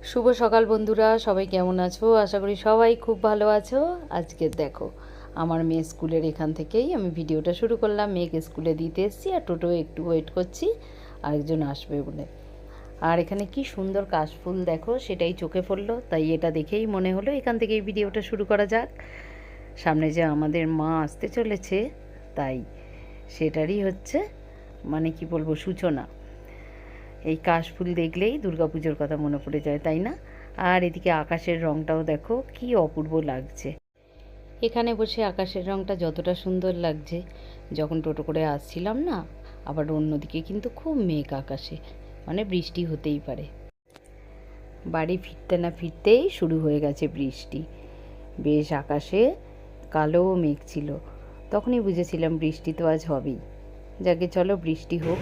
শুভ সকাল বন্ধুরা, সবাই কেমন আছো? আশা করি সবাই খুব ভালো আছো। আজকে দেখো আমার মেয়ে স্কুলের এখান থেকেই আমি ভিডিওটা শুরু করলাম। মেয়েকে স্কুলে দিতে এসেছি আর টোটো একটু ওয়েট করছি আরেকজন আসবে বলে। আর এখানে কি সুন্দর কাশফুল দেখো, সেটাই চোখে পড়লো, তাই এটা দেখেই মনে হলো এখান থেকেই ভিডিওটা শুরু করা যাক। সামনে যে আমাদের মা আসতে চলেছে, তাই সেটারই হচ্ছে মানে কি বলবো সূচনা। এই কাশফুল দেখলেই দুর্গাপুজোর কথা মনে পড়ে যায়, তাই না? আর এদিকে আকাশের রঙটাও দেখো কি অপূর্ব লাগছে। এখানে বসে আকাশের রঙটা যতটা সুন্দর লাগছে, যখন টোটো করে আসছিলাম না, আবার অন্যদিকে কিন্তু খুব মেঘ আকাশে, মানে বৃষ্টি হতেই পারে। বাড়ি ফিরতে না ফিরতেই শুরু হয়ে গেছে বৃষ্টি। বেশ আকাশে কালো মেঘ ছিল, তখনই বুঝেছিলাম বৃষ্টি তো আজ হবেই। যাকে চলো বৃষ্টি হোক,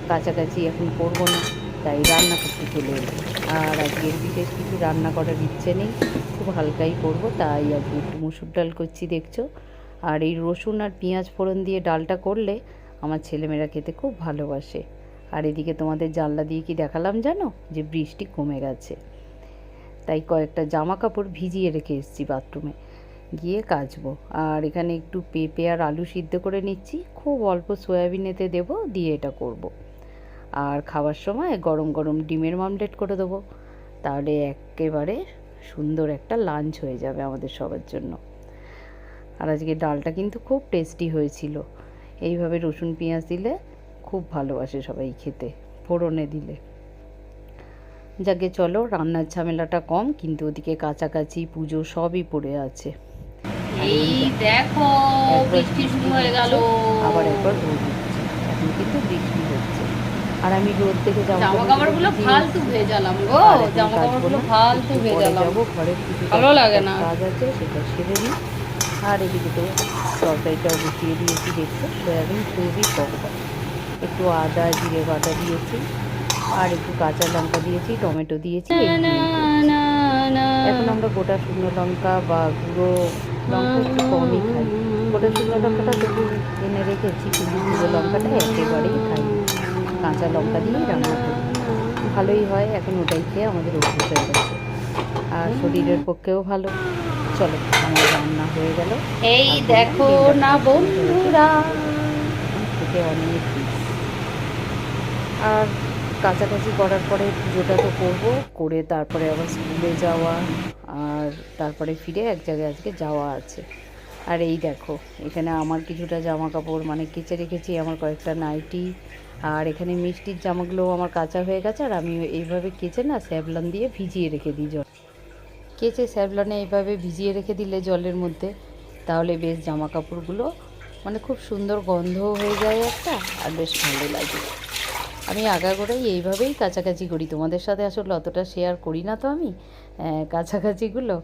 কাছাকাছি এখন করবো না, তাই রান্না করতে চলে এলো। আর আজকের বিশেষ কিছু রান্না করার ইচ্ছে নেই, খুব হালকাই করব, তাই আজকে একটু মুসুর ডাল করছি দেখছো। আর এই রসুন আর পেঁয়াজ ফোড়ন দিয়ে ডালটা করলে আমার ছেলেমেয়েরা খেতে খুব ভালোবাসে। আর এদিকে তোমাদের জানলা দিয়ে কি দেখালাম জানো, যে বৃষ্টি কমে গেছে, তাই কয়েকটা জামা কাপড় ভিজিয়ে রেখে এসেছি বাথরুমে, গিয়ে কাচবো। আর এখানে একটু পেঁপে আর আলু সিদ্ধ করে নিচ্ছি, খুব অল্প সয়াবিনেতে দেবো, দিয়ে এটা করব। আর খাওয়ার সময় গরম গরম ডিমের মামলেট করে দেবো, তাহলে একেবারে সুন্দর একটা লাঞ্চ হয়ে যাবে আমাদের সবার জন্য। আর আজকে ডালটা কিন্তু খুব টেস্টি হয়েছিল, এইভাবে রসুন পেঁয়াজ দিলে খুব ভালোবাসে সবাই খেতে, ফোড়নে দিলে। যাকে চলো, রান্নার ঝামেলাটা কম, কিন্তু ওদিকে কাছাকাছি পুজো সবই পড়ে আছে। এই দেখো বৃষ্টি শুরু হয়ে গেল। আবার একবার রোদ উঠছে, এখন কিন্তু বৃষ্টি হচ্ছে। আর আমি রোদ থেকে জামা কাপড় গুলো ফালতু ভেজালাম গো, জামা কাপড় গুলো ফালতু ভেজালাম, যাবো ঘরের কিছু ভালো লাগে না। কাজ আছে, সেটা সেরে নিই। আর এদিকে তো তরকারিটাও বসিয়ে দিয়েছি, দেখছো সয়াবিন খুবই কম, একটু আদা জিরে বাটা দিয়েছি, আর একটু কাঁচা লঙ্কা দিয়েছি, টমেটো দিয়েছি, এই দিয়েই করছি। এখন আমরা গোটা শুকনো লঙ্কা বা গুঁড়ো লঙ্কা একটু কমই খাই। গোটা শুকনো লঙ্কাটা তবু এনে রেখেছি, কিন্তু গুঁড়ো লঙ্কাটা একেবারেই খাই, কাঁচা লঙ্কা দিয়েই রান্না করি, ভালোই হয়। এখন ওটাই খেয়ে আমাদের অভ্যেস হয়ে গেছে, আর শরীরের পক্ষেও ভালো। চলো, আমার রান্না হয়ে গেল। এই দেখো না বন্ধুরা, খেতে অনেক টেস্টি। আর কাছাকাছি করার পরে পুজোটা তো করবো, করে তারপরে আবার স্কুলে যাওয়া, আর তারপরে ফিরে এক জায়গায় আজকে যাওয়া আছে। আর এই দেখো এখানে আমার কিছুটা জামা কাপড় মানে কেচে রেখেছি, আমার কয়েকটা নাইটি, আর এখানে মিষ্টির জামাগুলো আমার কাঁচা হয়ে গেছে, আর আমি এইভাবে কেচে না স্যাভলন দিয়ে ভিজিয়ে রেখে দিই। জল কেচে স্যাভলনে এইভাবে ভিজিয়ে রেখে দিলে জলের মধ্যে, তাহলে বেশ জামা কাপড়গুলো মানে খুব সুন্দর গন্ধও হয়ে যায় একটা, আর বেশ ভালো লাগে। আমি আগাগোড়াই এইভাবেই কাছাকাছি করি, তোমাদের সাথে আসলে অতটা শেয়ার করি না তো আমি কাছাকাছিগুলো।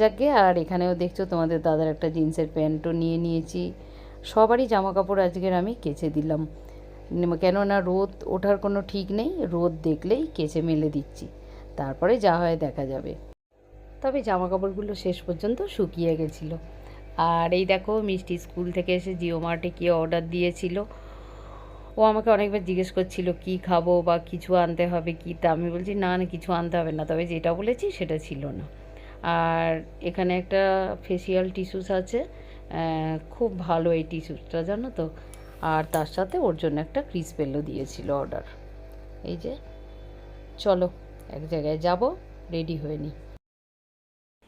যাকে, আর এখানেও দেখছো তোমাদের দাদার একটা জিন্সের প্যান্টও নিয়ে নিয়েছি। সবারই জামা কাপড় আজকের আমি কেচে দিলাম, কেননা রোদ ওঠার কোনো ঠিক নেই, রোদ দেখলেই কেচে মেলে দিচ্ছি, তারপরে যা হয় দেখা যাবে। তবে জামা কাপড়গুলো শেষ পর্যন্ত শুকিয়ে গেছিলো। আর এই দেখো মিষ্টি স্কুল থেকে এসে জিও মার্টে কী অর্ডার দিয়েছিল, ও আমাকে অনেকবার জিজ্ঞেস করছিল কি খাবো বা কিছু আনতে হবে কি, তা আমি বলছি না না কিছু আনতে হবে না, তবে যেটা বলেছি সেটা ছিল না। আর এখানে একটা ফেসিয়াল টিস্যুস আছে, খুব ভালো এই টিস্যুসটা জানো তো। আর তার সাথে ওর জন্য একটা ক্রিসপেলও দিয়েছিল অর্ডার। এই যে চলো এক জায়গায় যাব, রেডি হয়ে নিই।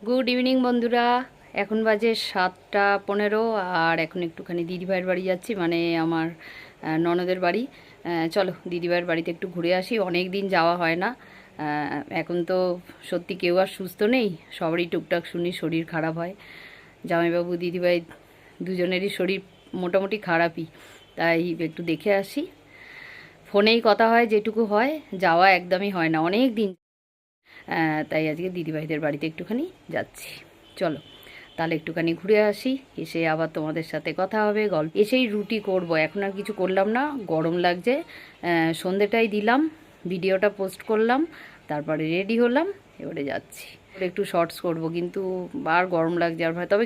গুড ইভিনিং বন্ধুরা, এখন বাজে 7:15, আর এখন একটুখানি দিদিভাইয়ের বাড়ি যাচ্ছি, মানে আমার ননদের বাড়ি। চলো দিদিভাইয়ের বাড়িতে একটু ঘুরে আসি, অনেক দিন যাওয়া হয় না। এখন তো সত্যি কেউ আর সুস্থ নেই, সবারই টুকটাক শুনি শরীর খারাপ হয়। জামাইবাবু দিদিভাই দুজনেরই শরীর মোটামুটি খারাপই, তাই একটু দেখে আসি। ফোনেই কথা হয় যেটুকু হয়, যাওয়া একদমই হয় না অনেক দিন। তাই আজকে দিদিভাইদের বাড়িতে একটুখানি যাচ্ছি। চলো তাহলে একটুখানি ঘুরে আসি, এসে আবার তোমাদের সাথে কথা হবে, গল্প। এসেই রুটি করব, এখন আর কিছু করলাম না, গরম লাগছে। সন্ধেটাই দিলাম, ভিডিওটা পোস্ট করলাম, তারপরে রেডি হলাম, এবারে যাচ্ছি। একটু শর্টস করব, কিন্তু আর গরম লাগছে আর ভয়। তবে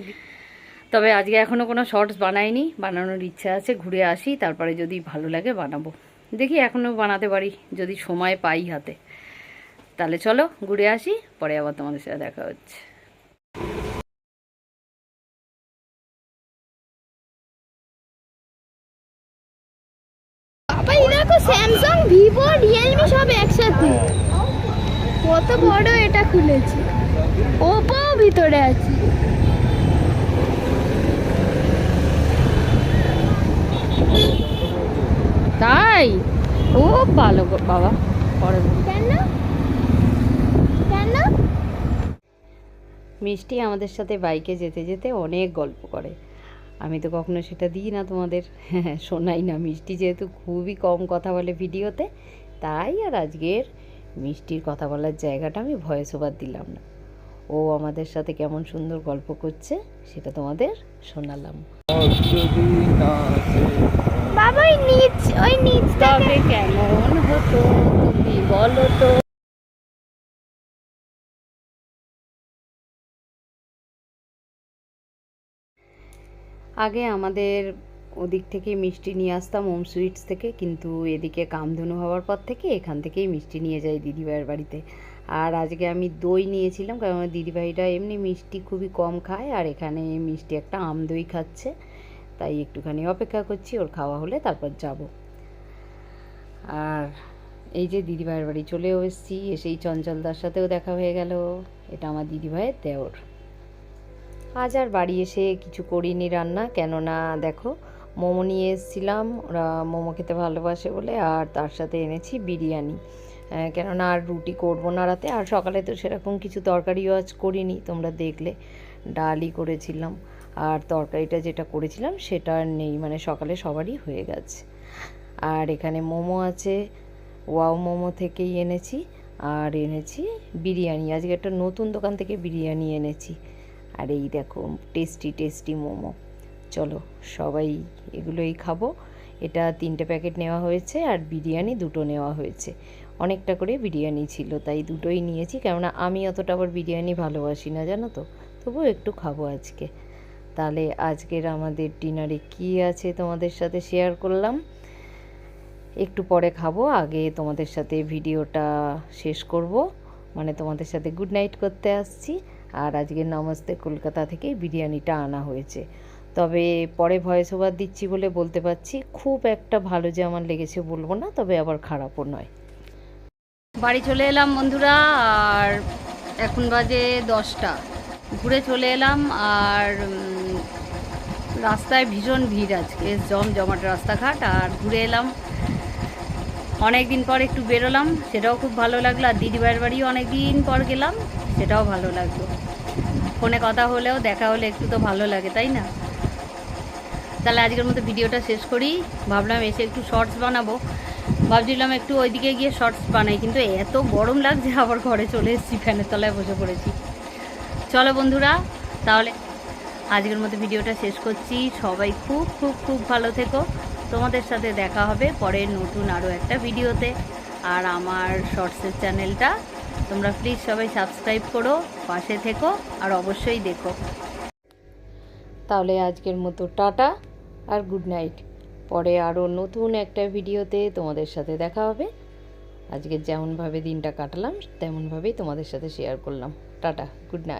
তবে আজকে এখনও কোনো শর্টস বানাইনি, বানানোর ইচ্ছা আছে। ঘুরে আসি, তারপরে যদি ভালো লাগে বানাবো, দেখি এখনও বানাতে পারি যদি সময় পাই হাতে। তাহলে চলো ঘুরে আসি, পরে আবার তোমাদের সাথে দেখা হচ্ছে। বাবা এই দেখো স্যামসাং ভিভো রিয়েলমি সব একসাথে, কত বড় এটা খুলেছে। ওপো ভিতরে আছে। তাই খুব ভালো বাবা, পরে কেন কেন? মিষ্টি আমাদের সাথে বাইকে যেতে যেতে অনেক গল্প করে। আমি তো কখনো সেটা দিই না তোমাদের, শোনাই না। মিষ্টি যেহেতু খুবই কম কথা বলে ভিডিওতে, তাই আর আজকের মিষ্টির কথা বলার জায়গাটা আমি ভয়েস ওভার দিলাম না। ও আমাদের সাথে কেমন সুন্দর গল্প করছে সেটা তোমাদের শোনালাম। বাবা ওই নিচটা তবে কেমন হতো তুমি বলো তো। আগে আমাদের ওদিক থেকে মিষ্টি নিয়ে আসতাম ওম সুইটস থেকে, কিন্তু এদিকে কামধেনু হওয়ার পর থেকে এখান থেকেই মিষ্টি নিয়ে যাই দিদিভাইয়ের বাড়িতে। আর আজকে আমি দই নিয়েছিলাম, কারণ আমার দিদিভাইরা এমনি মিষ্টি খুবই কম খায়, আর এখানে মিষ্টি একটা আম দই খাচ্ছে, তাই একটুখানি অপেক্ষা করছি, ওর খাওয়া হলে তারপর যাব। আর এই যে দিদিভাইয়ের বাড়ি চলেও এসেছি, এসেই চঞ্চলদার সাথেও দেখা হয়ে গেল। এটা আমার দিদিভাইয়ের দেওর। আজ আর বাড়ি এসে কিছু করিনি রান্না, কেননা দেখো মোমো নিয়ে এসেছিলাম, ওরা মোমো খেতে ভালোবাসে বলে, আর তার সাথে এনেছি বিরিয়ানি। কেননা আর রুটি করবো না রাতে, আর সকালে তো সেরকম কিছু তরকারিও আজ করিনি, তোমরা দেখলে ডালই করেছিলাম। আর তরকারিটা যেটা করেছিলাম সেটা আর নেই, মানে সকালে সবারই হয়ে গেছে। আর এখানে মোমো আছে, ওয়াও মোমো থেকেই এনেছি। আর এনেছি বিরিয়ানি, আজকে একটা নতুন দোকান থেকে বিরিয়ানি এনেছি। আর এই দেখো টেস্টি টেস্টি মোমো। চলো সবাই এগুলোই খাবো। এটা 3টে প্যাকেট নেওয়া হয়েছে, আর বিরিয়ানি 2টো নেওয়া হয়েছে। অনেকটা করে বিরিয়ানি ছিল, তাই 2টোই নিয়েছি, কেননা আমি অতটা আবার বিরিয়ানি ভালোবাসি না জানো তো, তবুও একটু খাবো আজকে। তাহলে আজকের আমাদের ডিনারে কী আছে তোমাদের সাথে শেয়ার করলাম, একটু পরে খাবো। আগে তোমাদের সাথে ভিডিওটা শেষ করব, মানে তোমাদের সাথে গুড নাইট করতে আসছি। আর আজকে নমস্তে কলকাতা থেকে বিরিয়ানিটা আনা হয়েছে, তবে পরে ভয়েস ওভার দিচ্ছি বলে বলতে পারছি, খুব একটা ভালো যে আমার লেগেছে বলবো না, তবে আবার খারাপও নয়। বাড়ি চলে এলাম বন্ধুরা, আর এখন বাজে 10টা। ঘুরে চলে এলাম, আর রাস্তায় ভীষণ ভিড়, আজকে জমজমাট রাস্তাঘাট। আর ঘুরে এলাম, অনেক দিন পর একটু বেরোলাম, সেটাও খুব ভালো লাগলো। আর দিদিভাইয়ের বাড়িও অনেক দিন পর গেলাম, সেটাও ভালো লাগলো। ফোনে কথা হলেও দেখা হলে একটু তো ভালো লাগে, তাই না? তাহলে আজকের মতো ভিডিওটা শেষ করি। ভাবলাম এসে একটু শর্টস বানাবো, ভাবছিলাম একটু ওইদিকে গিয়ে শর্টস বানাই, কিন্তু এত গরম লাগছে, আবার ঘরে চলে এসেছি, ফ্যানের তলায় বসে পড়েছি। চলো বন্ধুরা, তাহলে আজকের মতো ভিডিওটা শেষ করছি। সবাই খুব খুব খুব ভালো থেকো। তোমাদের সাথে দেখা হবে পরের নতুন আরও একটা ভিডিওতে। আর আমার শর্টসের চ্যানেলটা তোমরা প্লিজ সবাই সাবস্ক্রাইব করো, পাশে থেকো, আর অবশ্যই দেখো। তাহলে আজকের মতো টাটা আর গুড নাইট। পরে আরও নতুন একটা ভিডিওতে তোমাদের সাথে দেখা হবে। আজকে যেমনভাবে দিনটা কাটালাম তেমনভাবেই তোমাদের সাথে শেয়ার করলাম। Tata, good night.